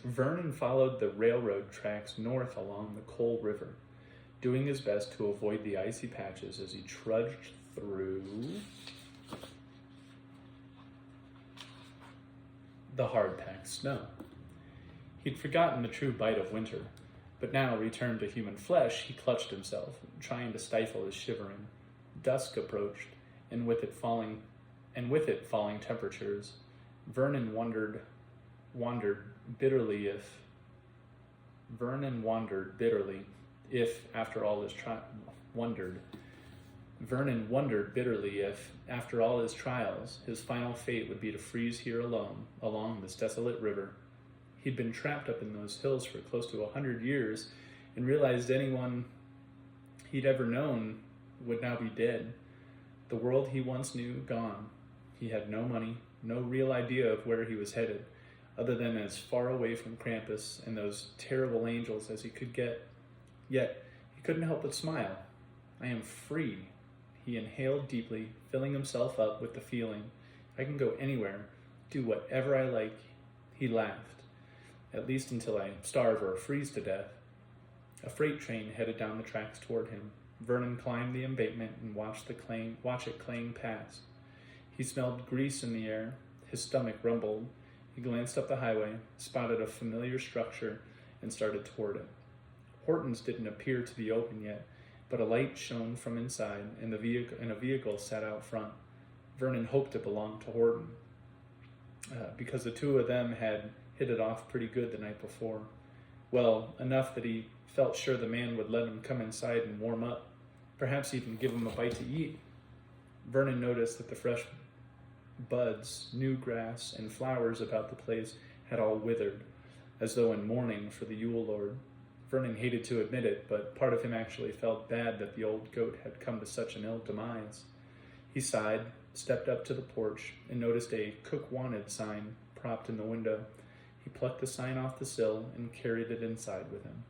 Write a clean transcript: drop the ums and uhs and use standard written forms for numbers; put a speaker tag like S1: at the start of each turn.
S1: Vernon followed the railroad tracks north along the Coal River, doing his best to avoid the icy patches as he trudged through the hard-packed snow. He'd forgotten the true bite of winter, but now returned to human flesh, he clutched himself, trying to stifle his shivering. Dusk approached, and with it falling temperatures, Vernon wondered bitterly if, after all his trials, his final fate would be to freeze here alone along this desolate river. He'd been trapped up in those hills for close to 100 years and realized anyone he'd ever known would now be dead. The world he once knew gone. He had no money, no real idea of where he was headed, other than as far away from Krampus and those terrible angels as he could get. Yet, he couldn't help but smile. I am free. He inhaled deeply, filling himself up with the feeling. I can go anywhere, do whatever I like. He laughed. At least until I starve or freeze to death. A freight train headed down the tracks toward him. Vernon climbed the embankment and watched it clang past. He smelled grease in the air. His stomach rumbled. He glanced up the highway, spotted a familiar structure, and started toward it. Horton's didn't appear to be open yet, but a light shone from inside, and a vehicle sat out front. Vernon hoped it belonged to Horton, because the two of them had hit it off pretty good the night before. Well, enough that he felt sure the man would let him come inside and warm up, perhaps even give him a bite to eat. Vernon noticed that the fresh buds, new grass, and flowers about the place had all withered, as though in mourning for the Yule Lord. Vernon hated to admit it, but part of him actually felt bad that the old goat had come to such an ill demise. He sighed, stepped up to the porch, and noticed a "Cook Wanted" sign propped in the window. He plucked the sign off the sill and carried it inside with him.